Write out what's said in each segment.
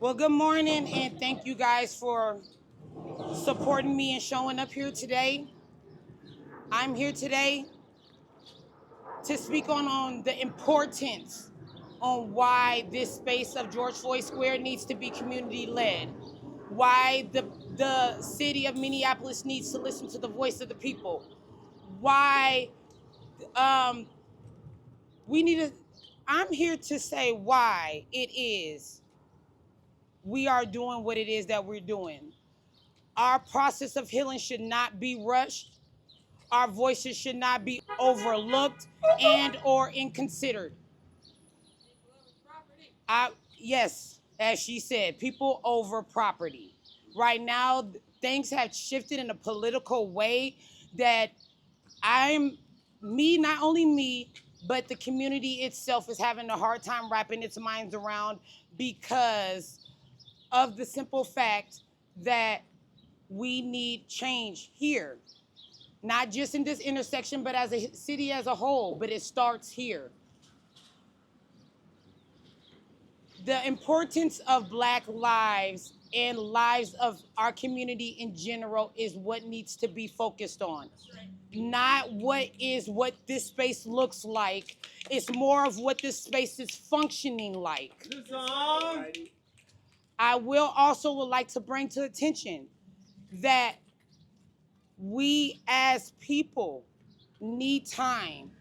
Well, good morning, and thank you guys for supporting me and showing up here today. I'm here today to speak on the importance on why this space of George Floyd Square needs to be community led, why the city of Minneapolis needs to listen to the voice of the people, why um, we need to. I'm here to say why it is we are doing what it is that we're doing. Our process of healing should not be rushed. Our voices should not be overlooked and or inconsidered. Yes, as she said, people over property. Right now, things have shifted in a political way that not only me, but the community itself is having a hard time wrapping its minds around because of the simple fact that we need change here, not just in this intersection, but as a city as a whole, but it starts here. The importance of Black lives and lives of our community in general is what needs to be focused on. Not what this space looks like. It's more of what this space is functioning like. I will also would like to bring to attention that we as people need time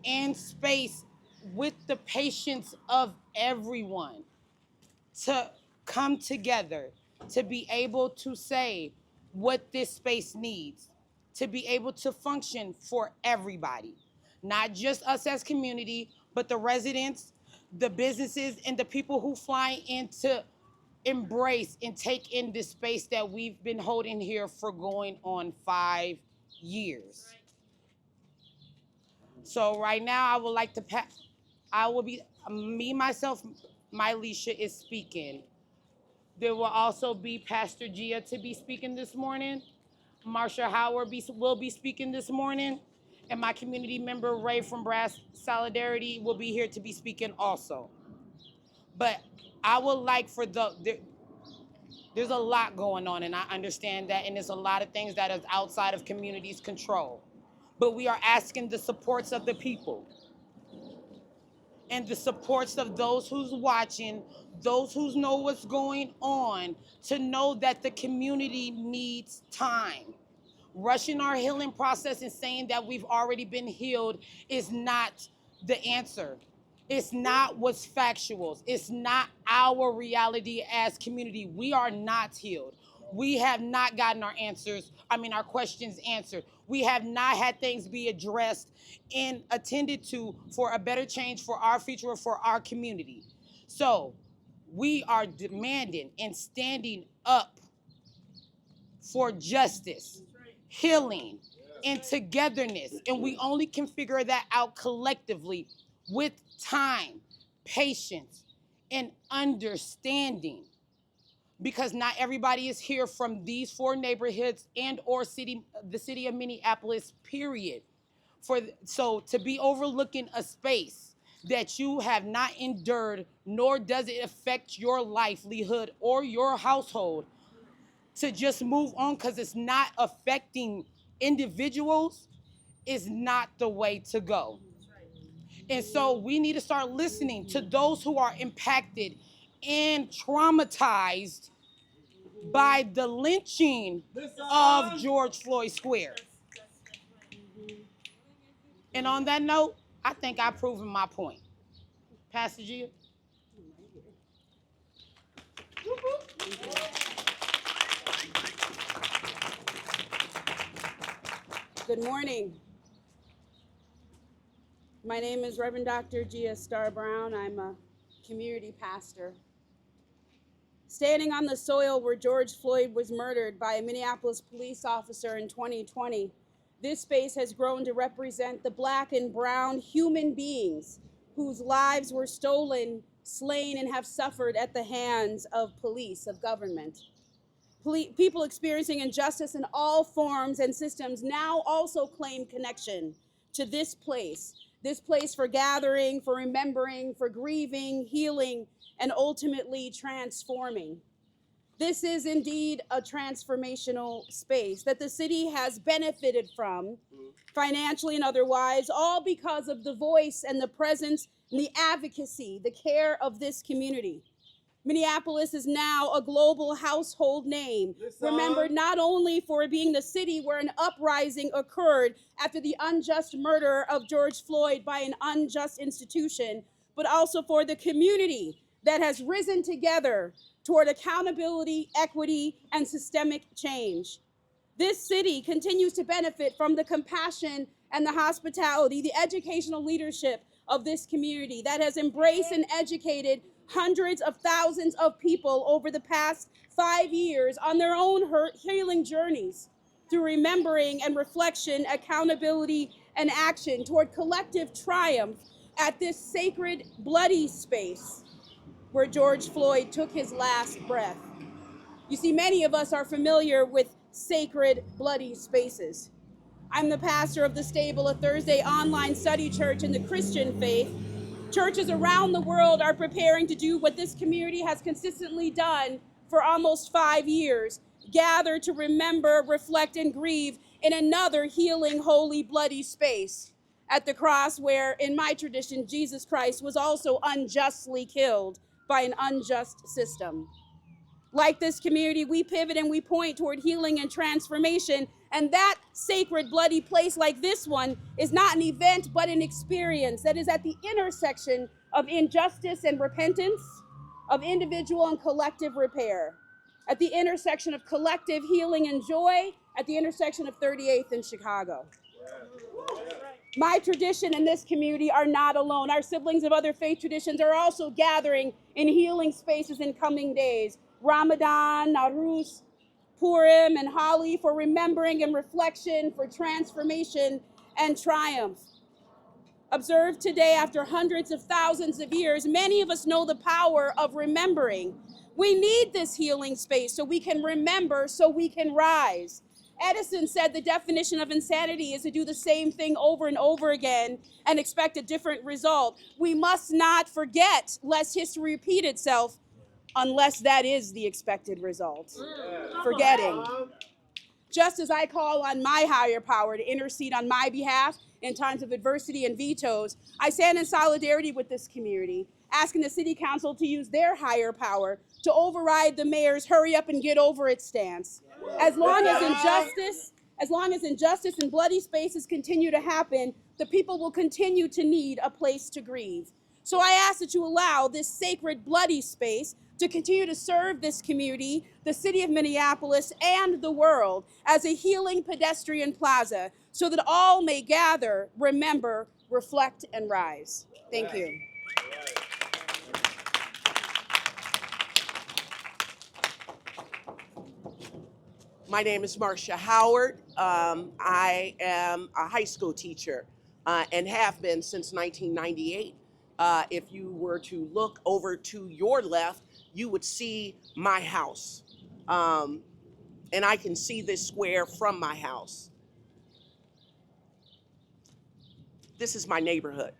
and space with the patience of everyone to come together, to be able to say what this space needs, to be able to function for everybody, not just us as community, but the residents, the businesses, and the people who fly in to embrace and take in this space that we've been holding here for going on 5 years. So right now, I would like to I will be me myself. Mylisha is speaking. There will also be Pastor Gia to be speaking this morning. Marsha Howard will be speaking this morning, and my community member Ray from Brass Solidarity will be here to be speaking also. But I would like for there's a lot going on, and I understand that, and there's a lot of things that is outside of community's control. But we are asking the supports of the people and the supports of those who's watching, those who know what's going on, to know that the community needs time. Rushing our healing process and saying that we've already been healed is not the answer. It's not what's factual. It's not our reality as community. We are not healed. We have not gotten our questions answered. We have not had things be addressed and attended to for a better change for our future, for our community. So we are demanding and standing up for justice, healing, and togetherness. And we only can figure that out collectively with time, patience, and understanding. Because not everybody is here from these 4 neighborhoods and or the city of Minneapolis, period. So to be overlooking a space that you have not endured, nor does it affect your livelihood or your household, to just move on because it's not affecting individuals, is not the way to go. And so we need to start listening to those who are impacted and traumatized by the lynching of George Floyd Square. And on that note, I think I've proven my point. Pastor Gia? Good morning. My name is Reverend Dr. Gia Star Brown. I'm a community pastor. Standing on the soil where George Floyd was murdered by a Minneapolis police officer in 2020, this space has grown to represent the Black and brown human beings whose lives were stolen, slain, and have suffered at the hands of police, of government. People experiencing injustice in all forms and systems now also claim connection to this place for gathering, for remembering, for grieving, healing, and ultimately transforming. This is indeed a transformational space that the city has benefited from, financially and otherwise, all because of the voice and the presence and the advocacy, the care of this community. Minneapolis is now a global household name, remembered not only for being the city where an uprising occurred after the unjust murder of George Floyd by an unjust institution, but also for the community that has risen together toward accountability, equity, and systemic change. This city continues to benefit from the compassion and the hospitality, the educational leadership of this community that has embraced and educated hundreds of thousands of people over the past 5 years on their own healing journeys through remembering and reflection, accountability, and action toward collective triumph at this sacred, bloody space where George Floyd took his last breath. You see, many of us are familiar with sacred, bloody spaces. I'm the pastor of the Stable, a Thursday online study church in the Christian faith. Churches around the world are preparing to do what this community has consistently done for almost 5 years, gather to remember, reflect, and grieve in another healing, holy, bloody space at the cross where, in my tradition, Jesus Christ was also unjustly killed by an unjust system. Like this community, we pivot and we point toward healing and transformation. And that sacred, bloody place like this one is not an event, but an experience that is at the intersection of injustice and repentance, of individual and collective repair, at the intersection of collective healing and joy, at the intersection of 38th and Chicago. My tradition and this community are not alone. Our siblings of other faith traditions are also gathering in healing spaces in coming days. Ramadan, Nowruz, Purim, and Holi for remembering and reflection, for transformation and triumph. Observed today after hundreds of thousands of years, many of us know the power of remembering. We need this healing space so we can remember, so we can rise. Edison said the definition of insanity is to do the same thing over and over again and expect a different result. We must not forget, lest history repeat itself, unless that is the expected result. Forgetting. Just as I call on my higher power to intercede on my behalf in times of adversity and vetoes, I stand in solidarity with this community, asking the City Council to use their higher power to override the mayor's hurry up and get over it stance. As long as injustice and bloody spaces continue to happen, the people will continue to need a place to grieve. So I ask that you allow this sacred, bloody space to continue to serve this community, the city of Minneapolis, and the world as a healing pedestrian plaza so that all may gather, remember, reflect, and rise. Thank you. My name is Marcia Howard. I am a high school teacher and have been since 1998. If you were to look over to your left, you would see my house. And I can see this square from my house. This is my neighborhood.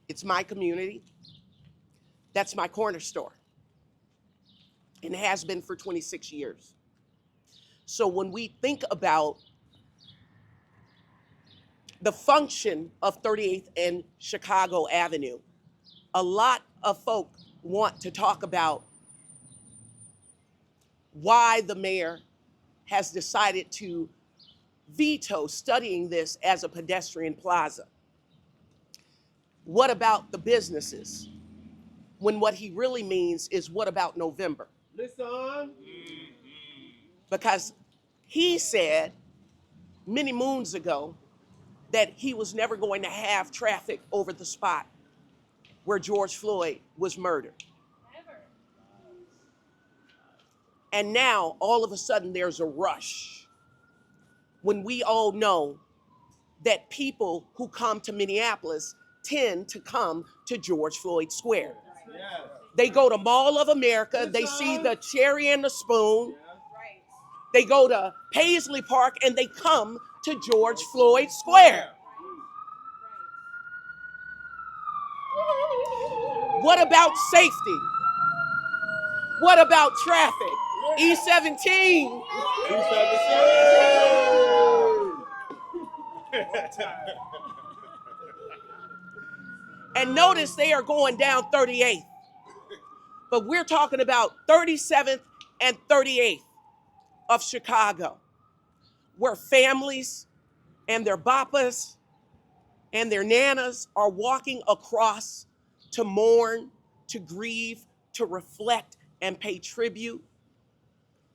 It's my community. That's my corner store. And it has been for 26 years. So when we think about the function of 38th and Chicago Avenue, a lot of folk want to talk about why the mayor has decided to veto studying this as a pedestrian plaza. What about the businesses? When what he really means is, what about November? Listen. Because he said many moons ago that he was never going to have traffic over the spot where George Floyd was murdered. Never. And now, all of a sudden, there's a rush when we all know that people who come to Minneapolis tend to come to George Floyd Square. Yes. They go to Mall of America, they see the cherry and the spoon. They go to Paisley Park and they come to George Floyd Square. What about safety? What about traffic? E17. And notice they are going down 38th. But we're talking about 37th and 38th of Chicago, where families and their papas and their nanas are walking across to mourn, to grieve, to reflect, and pay tribute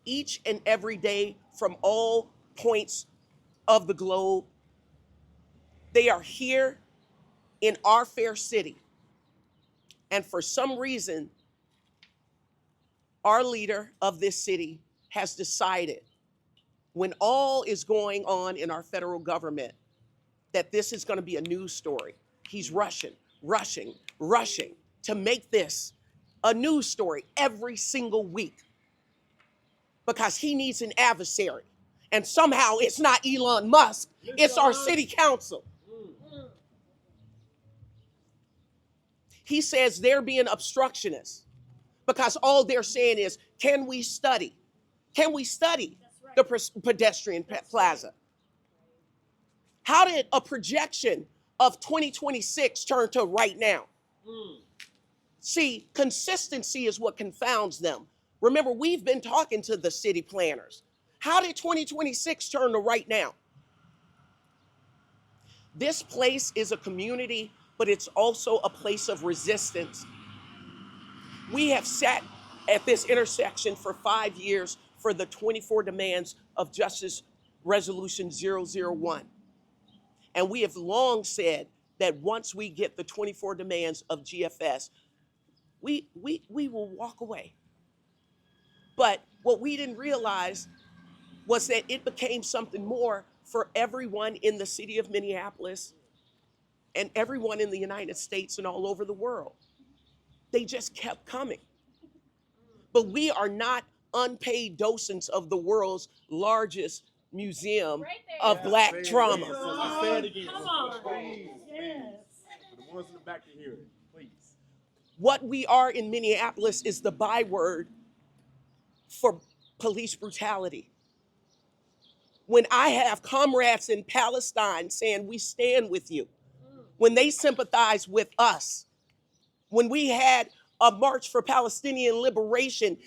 each and every day from all points of the globe. They are here in our fair city. And for some reason, our leader of this city has decided, when all is going on in our federal government, that this is going to be a news story. He's rushing to make this a news story every single week because he needs an adversary. And somehow it's not Elon Musk, it's our city council. He says they're being obstructionists because all they're saying is, can we study? Can we study the pedestrian plaza? How did a projection of 2026 turn to right now? See, consistency is what confounds them. Remember, we've been talking to the city planners. How did 2026 turn to right now? This place is a community, but it's also a place of resistance. We have sat at this intersection for 5 years for the 24 demands of Justice Resolution 001. And we have long said that once we get the 24 demands of GFS, we will walk away. But what we didn't realize was that it became something more for everyone in the city of Minneapolis and everyone in the United States and all over the world. They just kept coming. But we are not unpaid docents of the world's largest museum of Black trauma. Say it again. Come on. Please. Yes. For the ones in the back to hear it, please. What we are in Minneapolis is the byword for police brutality. When I have comrades in Palestine saying we stand with you, when they sympathize with us, when we had a march for Palestinian liberation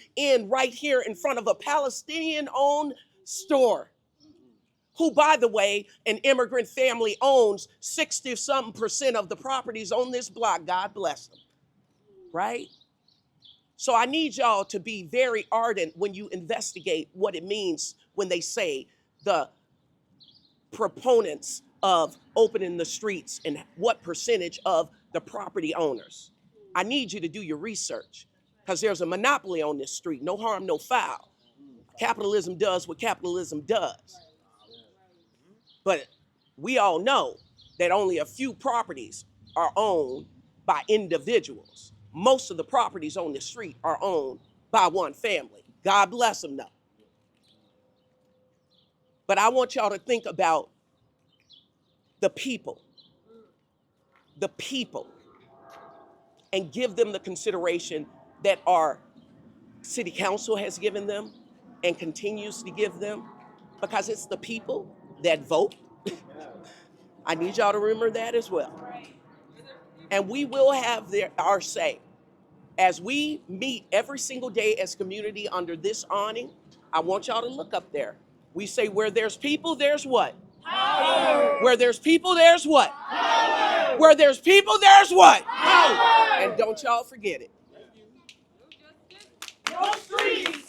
right here in front of a Palestinian-owned store, who, by the way, an immigrant family owns 60-something% of the properties on this block. God bless them, right? So I need y'all to be very ardent when you investigate what it means when they say the proponents of opening the streets and what percentage of the property owners. I need you to do your research because there's a monopoly on this street. No harm, no foul. Capitalism does what capitalism does. But we all know that only a few properties are owned by individuals. Most of the properties on the street are owned by one family. God bless them, though. But I want y'all to think about the people, and give them the consideration that our city council has given them and continues to give them, because it's the people that vote. I need y'all to remember that as well. And we will have our say. As we meet every single day as community under this awning, I want y'all to look up there. We say where there's people, there's what? Power. Where there's people, there's what? Power. Where there's people, there's what? Power. And don't y'all forget it. No streets.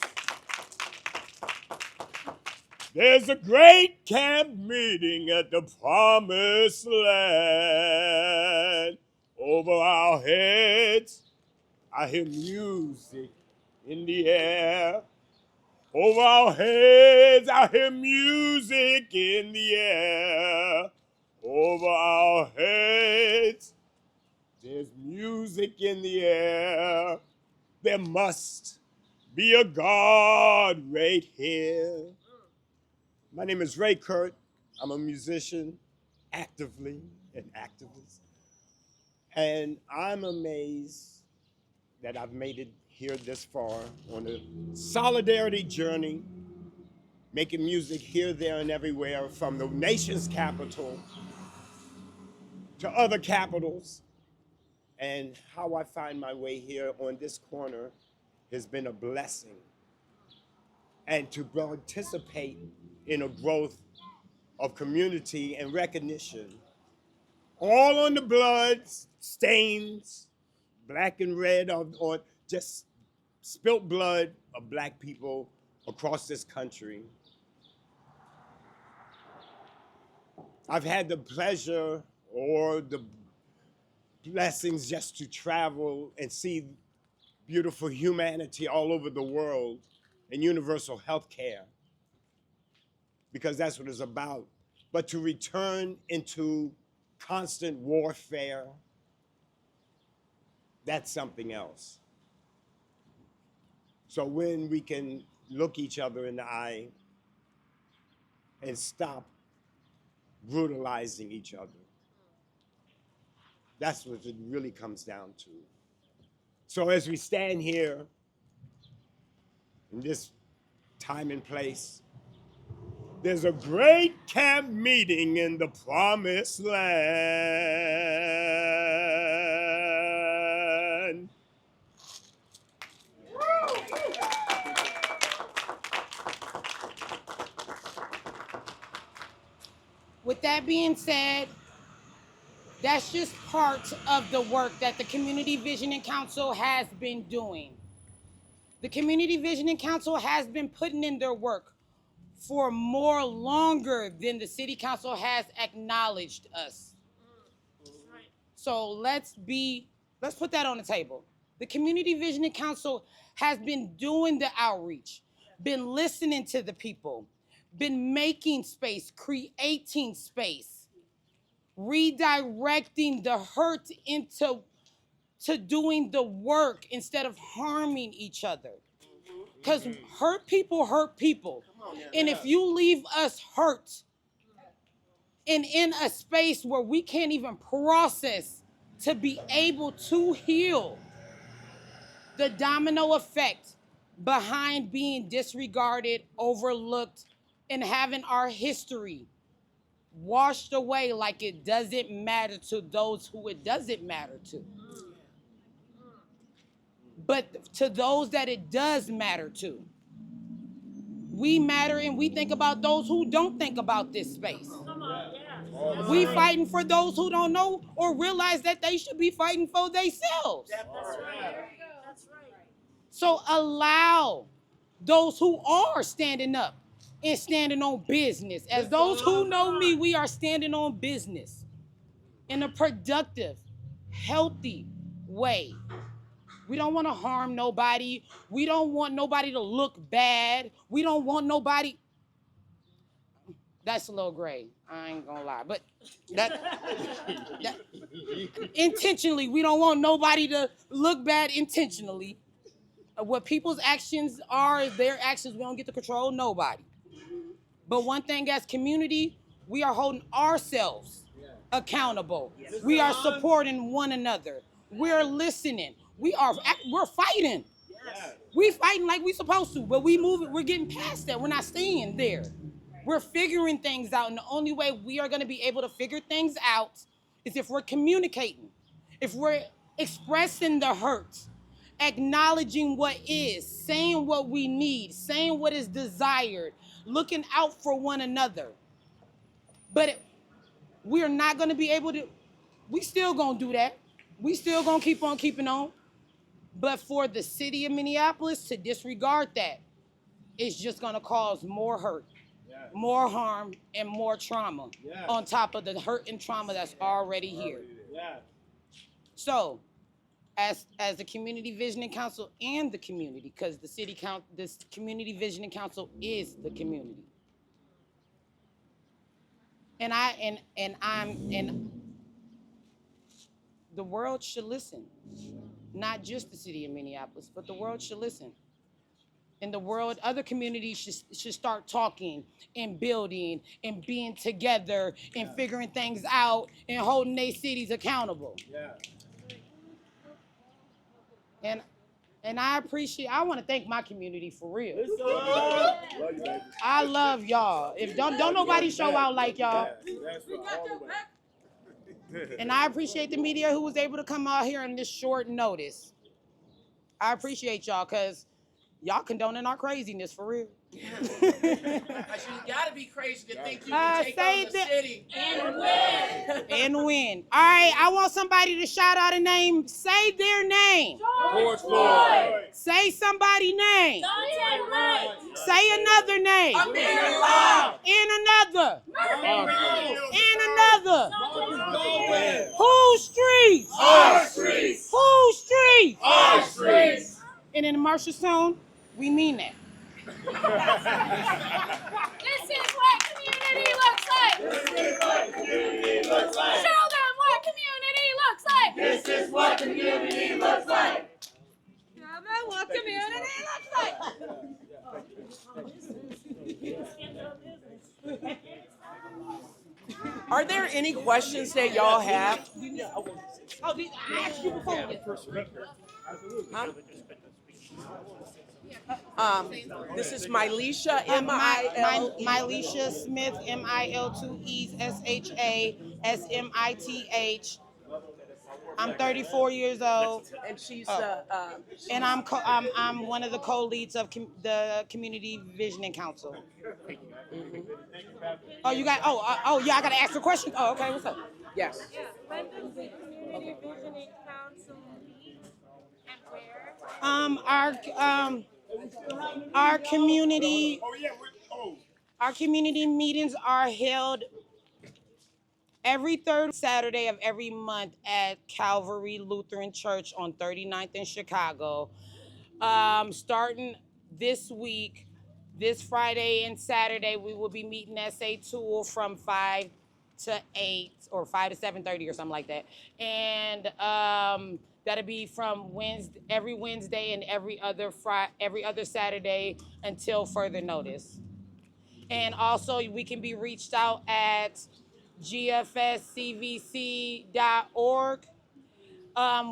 There's a great camp meeting at the promised land. Over our heads, I hear music in the air. Over our heads, I hear music in the air. Over our heads, there's music in the air. There must be a God right here. My name is Ray Kurt. I'm a musician, actively an activist. And I'm amazed that I've made it here this far on a solidarity journey, making music here, there, and everywhere, from the nation's capital to other capitals. And how I find my way here on this corner has been a blessing. And to participate in a growth of community and recognition, all on the blood stains, black and red, or just spilt blood of black people across this country. I've had the pleasure or the blessings just to travel and see beautiful humanity all over the world and universal health care, because that's what it's about. But to return into constant warfare, that's something else. So when we can look each other in the eye and stop brutalizing each other, that's what it really comes down to. So as we stand here in this time and place, there's a great camp meeting in the promised land. With that being said, that's just part of the work that the Community Visioning Council has been doing. The Community Visioning Council has been putting in their work for more longer than the City Council has acknowledged us. So let's put that on the table. The Community Visioning Council has been doing the outreach, been listening to the people, been making space, creating space, redirecting the hurt into doing the work instead of harming each other. Because hurt people hurt people. And if you leave us hurt and in a space where we can't even process to be able to heal, the domino effect behind being disregarded, overlooked, and having our history washed away like it doesn't matter to those who it doesn't matter to. But to those that it does matter to, we matter, and we think about those who don't think about this space. We fighting for those who don't know or realize that they should be fighting for themselves. So allow those who are standing up and standing on business. As those who know me, we are standing on business in a productive, healthy way. We don't want to harm nobody. We don't want nobody to look bad. We don't want nobody. That's a little gray. I ain't gonna lie, but that intentionally, we don't want nobody to look bad intentionally. What people's actions are is their actions. We don't get to control nobody. But one thing as community, we are holding ourselves accountable. We are supporting one another. We're listening. We're fighting. We fighting like we supposed to, but we're getting past that. We're not staying there. We're figuring things out, and the only way we are gonna be able to figure things out is if we're communicating, if we're expressing the hurt, acknowledging what is, saying what we need, saying what is desired, looking out for one another. But we're not gonna be able to, we still gonna do that. We still gonna keep on keeping on. But for the city of Minneapolis to disregard that, it's just gonna cause more hurt, more harm, and more trauma on top of the hurt and trauma that's already here. So, as the Community Visioning Council and the community, because this Community Visioning Council is the community. And the world should listen. Not just the city of Minneapolis, but the world should listen. And the world, other communities should start talking and building and being together and figuring things out and holding their cities accountable. And And I want to thank my community for real. Love you, baby. I love y'all. If don't nobody show out like y'all. That's all the way. And I appreciate the media who was able to come out here on this short notice. I appreciate y'all because y'all condoning our craziness for real. But you gotta be crazy to think you can take on the city And win. And win. All right, I want somebody to shout out a name. Say their name. George Floyd. Say somebody's name. Say another name. Mayoral. And another. Mayoral. And another. Whose streets? Our streets. Whose streets? Our streets. And in the Marshall Zone, we mean that. This is what community looks like. This is what community looks like. Show them what community looks like. This is what community looks like. Show them what community looks like. Are there any questions that y'all have? I asked you before. This is Mylisha, M-I-L. Mylisha Smith, Mil2ESSHA I'm 34 years old, And she's and I'm one of the co-leads of the Community Visioning Council. Oh, you got? Yeah, I gotta ask a question. Oh, okay, what's up? yes. When does the Community Visioning Council meet and where? Our community meetings are held every third Saturday of every month at Calvary Lutheran Church on 39th in Chicago. Starting this week, this Friday and Saturday, we will be meeting at Tool from 5 to 8 or 5 to 7:30 or something like that. And that'll be from every Wednesday and every other Saturday until further notice. And also we can be reached out at gfscvc.org.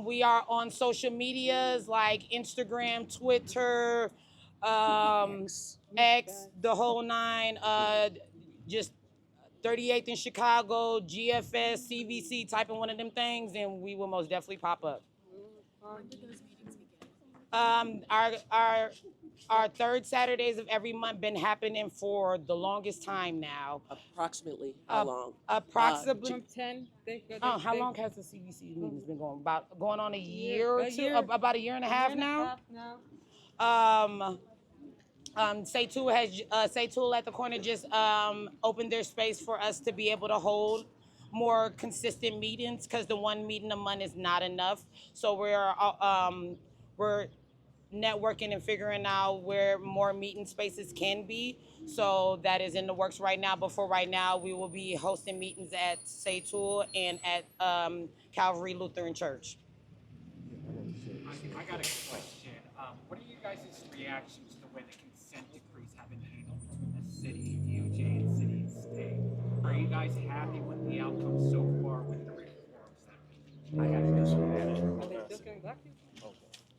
We are on social medias like Instagram, Twitter, X, the whole nine, just 38th in Chicago, GFS, CVC, type in one of them things, and we will most definitely pop up. When do those meetings begin? Our third Saturdays of every month been happening for the longest time now. Approximately how long? Approximately. From 10, How long has the CVC meetings been going? Going on a year or two? About a year and a half now. Say Tool at the corner just opened their space for us to be able to hold more consistent meetings because the one meeting a month is not enough. So we're networking and figuring out where more meeting spaces can be. So that is in the works right now. But for right now, we will be hosting meetings at Say Tool and at Calvary Lutheran Church. I got a question. What are you guys' reactions to the way the consent decrees have been handled from the city, DOJ, and city and state? Are you guys happy with the outcome so far with the reforms that I got this one.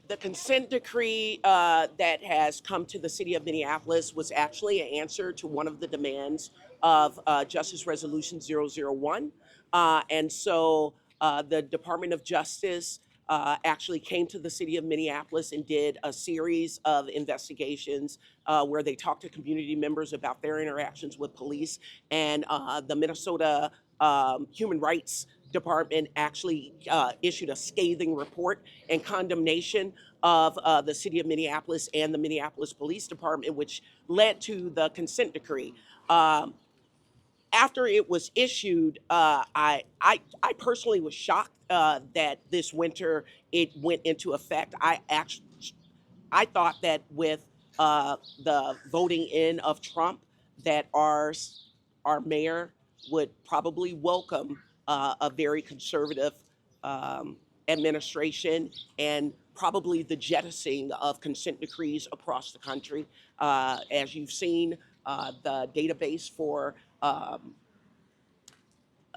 The consent decree that has come to the city of Minneapolis was actually an answer to one of the demands of Justice Resolution 001. And so the Department of Justice actually came to the city of Minneapolis and did a series of investigations where they talked to community members about their interactions with police. And the Minnesota Human Rights Department actually issued a scathing report and condemnation of the city of Minneapolis and the Minneapolis Police Department, which led to the consent decree. After it was issued, I personally was shocked that this winter it went into effect. I thought that with the voting in of Trump, that our mayor would probably welcome a very conservative administration and probably the jettisoning of consent decrees across the country. As you've seen, the database for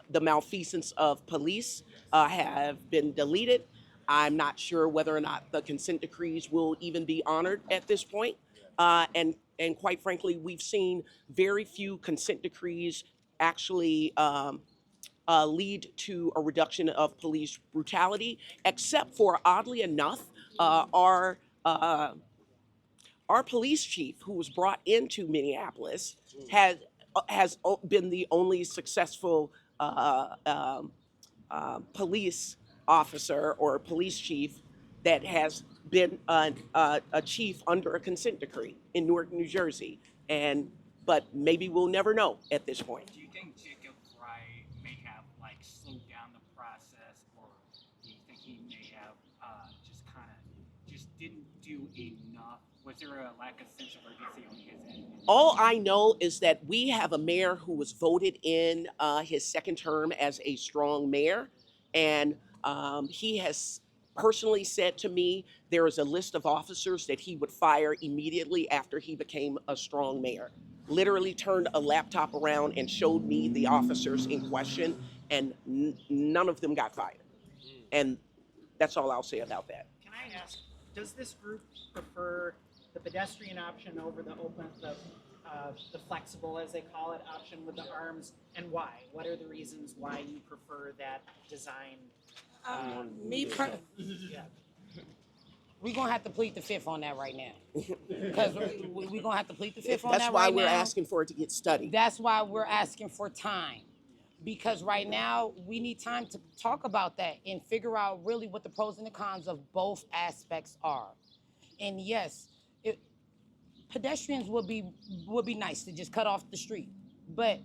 the malfeasance of police have been deleted. I'm not sure whether or not the consent decrees will even be honored at this point. And quite frankly, we've seen very few consent decrees actually lead to a reduction of police brutality, except for, oddly enough, our police chief, who was brought into Minneapolis, has been the only successful police officer or police chief that has been a chief under a consent decree in Newark, New Jersey. But maybe we'll never know at this point. Do you think Jacob Fry may have like slowed down the process, or do you think he may have just didn't do enough? Was there a lack of sense of urgency on his end? All I know is that we have a mayor who was voted in his second term as a strong mayor, and he has personally said to me there is a list of officers that he would fire immediately after he became a strong mayor. Literally turned a laptop around and showed me the officers in question, and none of them got fired. And that's all I'll say about that. Can I ask, does this group prefer the pedestrian option over the the flexible, as they call it, option with the arms, and why? What are the reasons why you prefer that design? Yeah. We're gonna have to plead the fifth on that right now, because we're gonna have to plead the fifth on that That's right why now. we're asking for it to get studied. That's why we're asking for time, because right now we need time to talk about that and figure out really what the pros and the cons of both aspects are. And yes, pedestrians would be nice to just cut off the street, but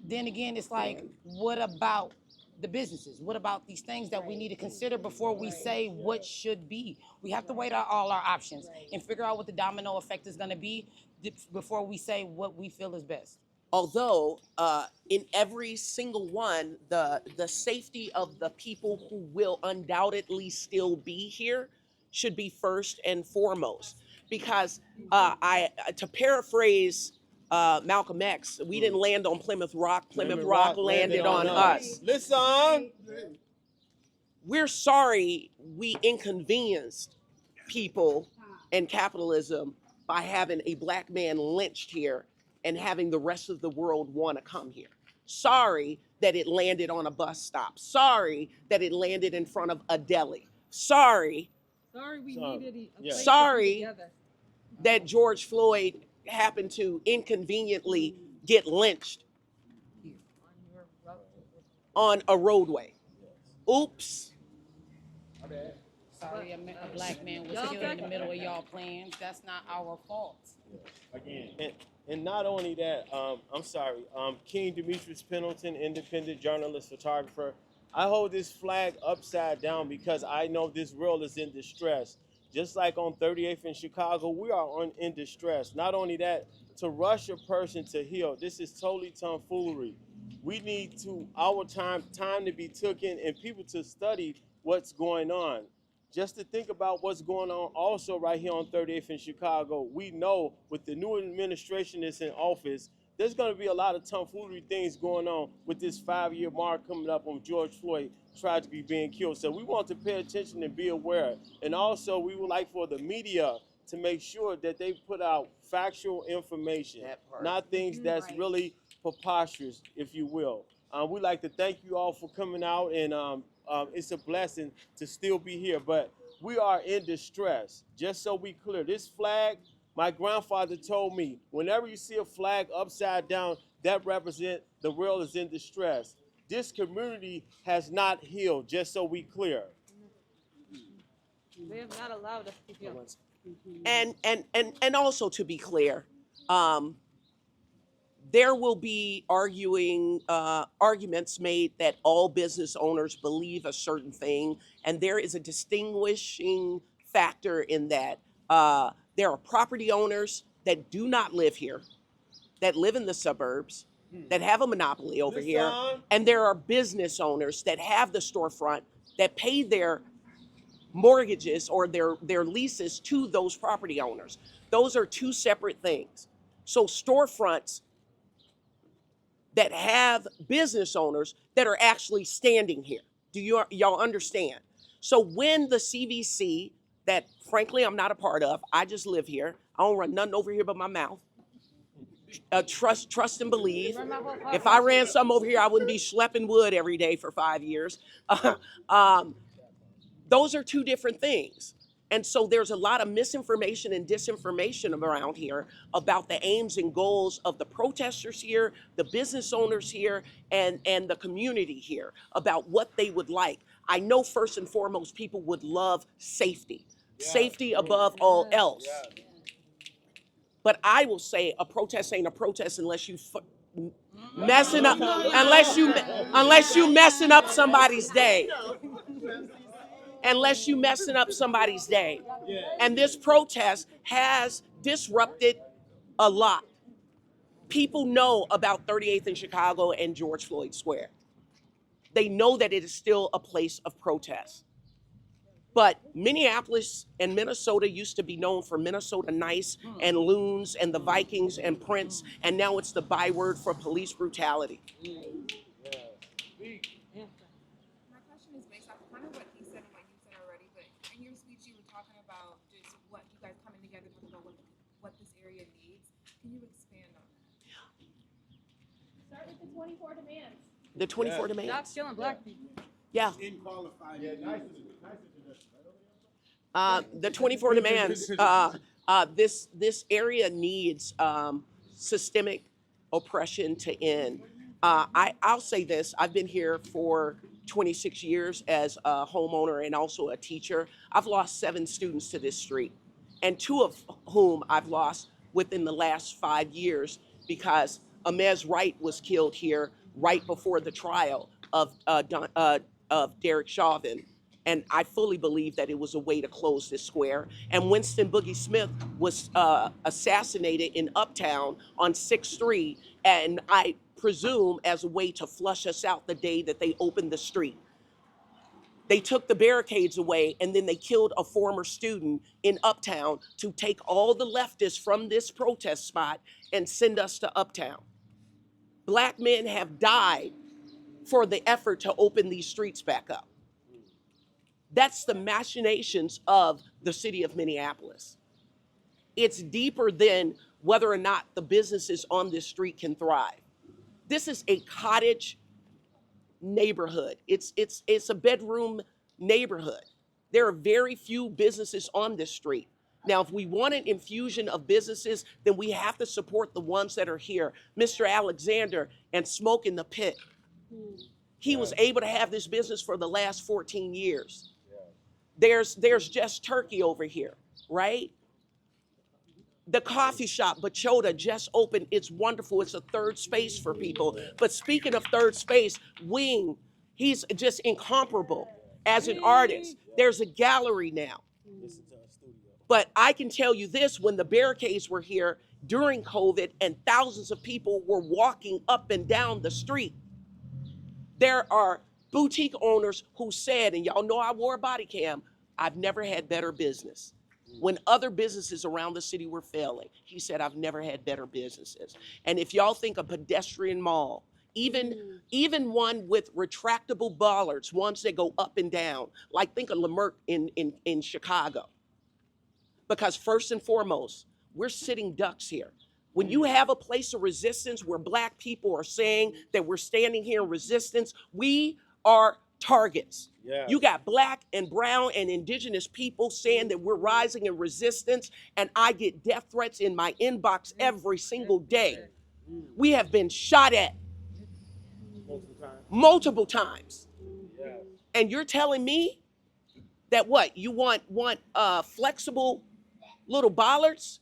then again, it's like, what about the businesses? What about these things that we need to consider before we say what should be? We have to weigh out all our options and figure out what the domino effect is going to be before we say what we feel is best. Although in every single one, the safety of the people who will undoubtedly still be here should be first and foremost. Because to paraphrase Malcolm X, we didn't land on Plymouth Rock. Plymouth Rock landed on us. Listen. We're sorry we inconvenienced people and capitalism by having a black man lynched here and having the rest of the world want to come here. Sorry that it landed on a bus stop. Sorry that it landed in front of a deli. Sorry we needed a place Sorry. to be together. that George Floyd happened to inconveniently get lynched on a roadway. Oops. Sorry, a black man was killed in the middle of y'all plans. That's not our fault. Again. And not only that, I'm sorry, King Demetrius Pendleton, independent journalist, photographer. I hold this flag upside down because I know this world is in distress. Just like on 38th in Chicago, we are in distress. Not only that, to rush a person to heal, this is totally tomfoolery. We need our time to be taken and people to study what's going on. Just to think about what's going on also right here on 38th in Chicago. We know with the new administration that's in office, there's going to be a lot of tomfoolery things going on with this 5-year mark coming up on George Floyd tragically being killed. So we want to pay attention and be aware. And also we would like for the media to make sure that they put out factual information, not things that's really preposterous, if you will. We'd like to thank you all for coming out, and it's a blessing to still be here, but we are in distress. Just so we clear, this flag, my grandfather told me, whenever you see a flag upside down, that represents the world is in distress. This community has not healed, just so we clear. They have not allowed us to heal. And also to be clear, there will be arguments made that all business owners believe a certain thing, and there is a distinguishing factor in that. There are property owners that do not live here, that live in the suburbs, that have a monopoly over here, and there are business owners that have the storefront that pay their mortgages or their leases to those property owners. Those are two separate things. So storefronts that have business owners that are actually standing here. Do y'all understand? So when the CVC, that frankly I'm not a part of, I just live here. I don't run nothing over here but my mouth. Trust and believe. If I ran something over here, I wouldn't be schlepping wood every day for 5 years. Those are two different things. And so there's a lot of misinformation and disinformation around here about the aims and goals of the protesters here, the business owners here, and the community here about what they would like. I know first and foremost, people would love safety. Safety above all else. But I will say a protest ain't a protest unless you messing up, unless you messing up somebody's day. Unless you messing up somebody's day. And this protest has disrupted a lot. People know about 38th and Chicago and George Floyd Square. They know that it is still a place of protest. But Minneapolis and Minnesota used to be known for Minnesota Nice and Loons and the Vikings and Prince, and now it's the byword for police brutality. Is based off kind of what he said and what you said already, but in your speech you were talking about just what you guys coming together to know what this area needs. Can you expand on that? Start with the 24 demands. The 24 demands. Stop killing black people. Yeah. The 24 demands. This area needs systemic oppression to end. I'll say this. I've been here for 26 years as a homeowner and also a teacher. I've lost 7 students to this street, and 2 of whom I've lost within the last 5 years because Amez Wright was killed here right before the trial of Derek Chauvin. And I fully believe that it was a way to close this square. And Winston Boogie Smith was assassinated in Uptown on 6th Street, and I presume as a way to flush us out the day that they opened the street. They took the barricades away, and then they killed a former student in Uptown to take all the leftists from this protest spot and send us to Uptown. Black men have died for the effort to open these streets back up. That's the machinations of the city of Minneapolis. It's deeper than whether or not the businesses on this street can thrive. This is a cottage neighborhood. It's a bedroom neighborhood. There are very few businesses on this street. Now, if we want an infusion of businesses, then we have to support the ones that are here. Mr. Alexander and Smoke in the Pit. He was able to have this business for the last 14 years. There's Just Turkey over here, right? The coffee shop, Bachota, just opened. It's wonderful. It's a third space for people. But speaking of third space, Wing, he's just incomparable as an artist. There's a gallery now. But I can tell you this, when the barricades were here during COVID and thousands of people were walking up and down the street, there are boutique owners who said, and y'all know I wore a body cam, I've never had better business. When other businesses around the city were failing, he said, I've never had better businesses. And if y'all think a pedestrian mall, even one with retractable bollards, ones that go up and down, like think of Leimert in Chicago. Because first and foremost, we're sitting ducks here. When you have a place of resistance where Black people are saying that we're standing here in resistance, we are targets. Yeah. You got Black and brown and indigenous people saying that we're rising in resistance, and I get death threats in my inbox every single day. We have been shot at multiple times. Yeah. And you're telling me that what? You want flexible little bollards?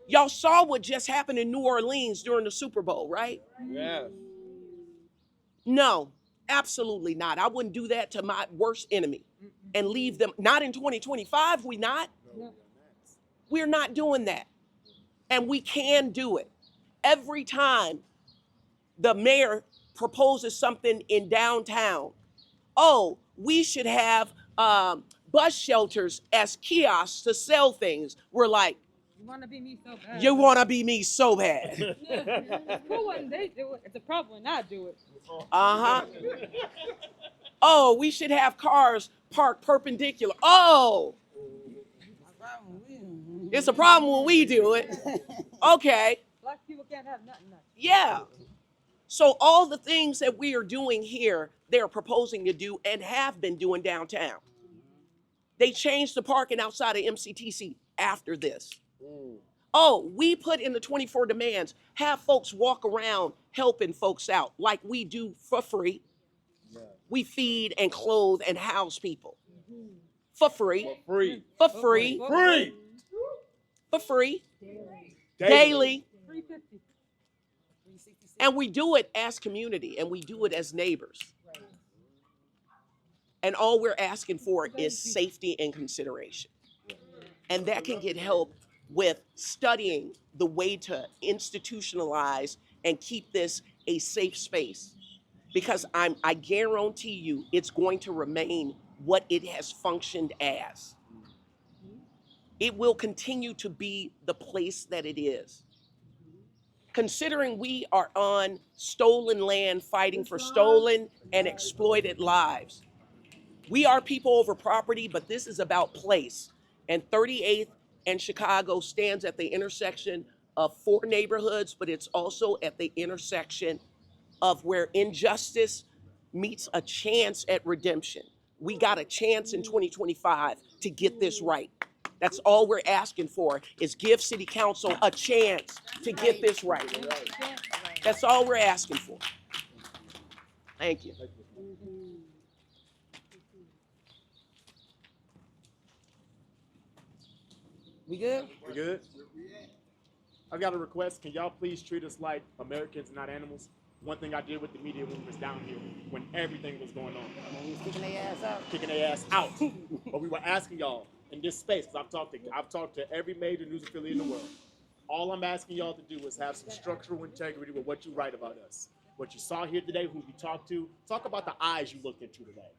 Y'all saw what just happened in New Orleans during the Super Bowl, right? Yeah. No, absolutely not. I wouldn't do that to my worst enemy and leave them. Not in 2025, we not. We're not doing that. And we can do it. Every time the mayor proposes something in downtown, oh, we should have bus shelters as kiosks to sell things. We're like, you want to be me so bad. You want to be me so bad. Cool when they do it. It's a problem when I do it. Uh-huh. Oh, we should have cars park perpendicular. Oh, it's a problem when we do it. Okay, Black people can't have nothing. yeah. So all the things that we are doing here, they're proposing to do and have been doing downtown. They changed the parking outside of MCTC after this. Oh, we put in the 24 demands, have folks walk around helping folks out like we do for free. We feed and clothe and house people for free. Free. For free. Free. For free. Daily. 350. And we do it as community and we do it as neighbors. And all we're asking for is safety and consideration. And that can get help with studying the way to institutionalize and keep this a safe space. Because I guarantee you it's going to remain what it has functioned as. It will continue to be the place that it is. Considering we are on stolen land fighting for stolen and exploited lives. We are people over property, but this is about place. And 38th and Chicago stands at the intersection of 4 neighborhoods, but it's also at the intersection of where injustice meets a chance at redemption. We got a chance in 2025 to get this right. That's all we're asking for is give City Council a chance to get this right. That's all we're asking for. Thank you. We good? We good? I've got a request. Can y'all please treat us like Americans, not animals? One thing I did with the media when we was down here, when everything was going on. When we was kicking their ass out. Kicking their ass out. But we were asking y'all in this space, because I've talked to every major news affiliate in the world. All I'm asking y'all to do is have some structural integrity with what you write about us. What you saw here today, who you talked to, talk about the eyes you looked into today.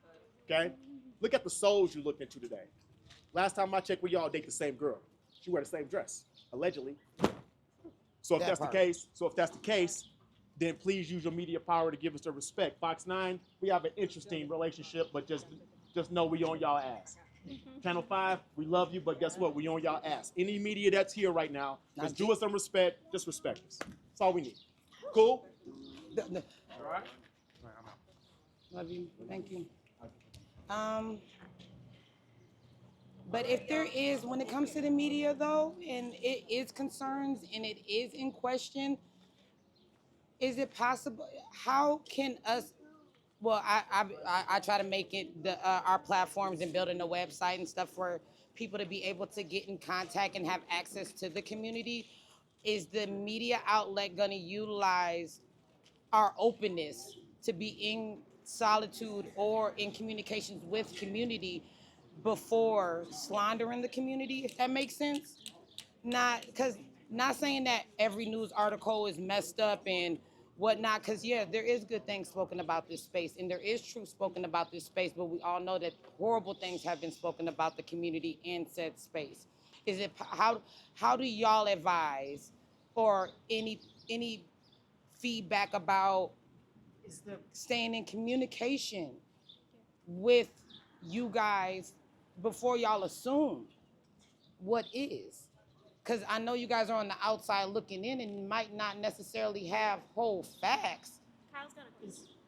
Okay? Look at the souls you looked into today. Last time I checked, we all date the same girl. She wear the same dress, allegedly. So if that's the case, then please use your media power to give us the respect. Fox 9, we have an interesting relationship, but just know we on y'all ass. Channel 5, we love you, but guess what? We on y'all ass. Any media that's here right now, just do us some respect, just respect us. That's all we need. Cool? All right. Love you. Thank you. But if there is, when it comes to the media though, and it is concerns and it is in question, is it possible, how can us, well, I try to make it our platforms and building a website and stuff for people to be able to get in contact and have access to the community. Is the media outlet gonna utilize our openness to be in solitude or in communications with community before slandering the community, if that makes sense? Not saying that every news article is messed up and whatnot, because yeah, there is good things spoken about this space and there is truth spoken about this space, but we all know that horrible things have been spoken about the community in said space. Is it, how do y'all advise, or any feedback about staying in communication with you guys before y'all assume what is? Because I know you guys are on the outside looking in and might not necessarily have whole facts.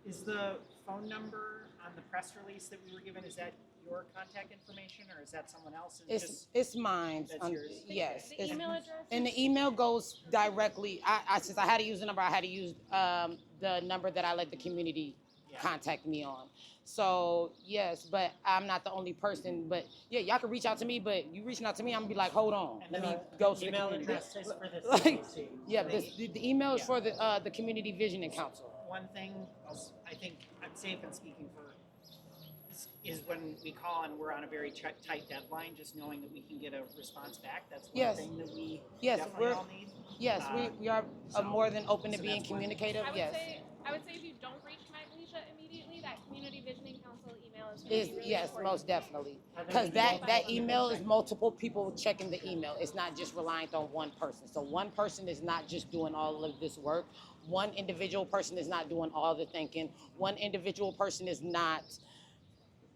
Is the phone number on the press release that we were given, is that your contact information or is that someone else's? It's mine. That's yours? Yes. The email address? And the email goes directly, since I had to use the number, I had to use the number that I let the community contact me on. So yes, but I'm not the only person, but yeah, y'all can reach out to me, but you reaching out to me, I'm gonna be like, hold on, let me go to the email community. address is for the Like, CDC. yeah, the email is for the Community Visioning Council. One thing I think I'm safe in speaking for is when we call and we're on a very tight deadline, just knowing that we can get a response back. That's one thing that we definitely all need. Yes, we are more than open to being communicative. I would say if you don't reach Magnesia immediately, that Community Visioning Council email is really Yes, important. most definitely. Because that email is multiple people checking the email. It's not just reliant on one person. So one person is not just doing all of this work. One individual person is not doing all the thinking. One individual person is not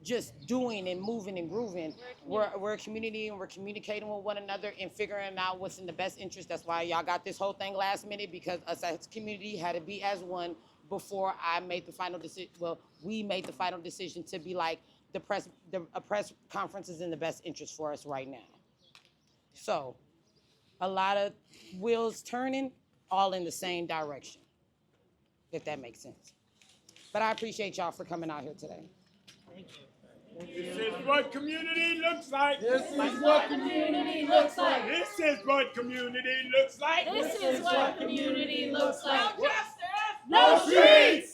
just doing and moving and grooving. We're a community and we're communicating with one another and figuring out what's in the best interest. That's why y'all got this whole thing last minute, because us as a community had to be as one before I made the final decision. Well, we made the final decision to be like, a press conference is in the best interest for us right now. So a lot of wheels turning, all in the same direction, if that makes sense. But I appreciate y'all for coming out here today. Thank you. This is what community looks like. This is what community looks like. This is what community looks like. This is what community looks like. No streets!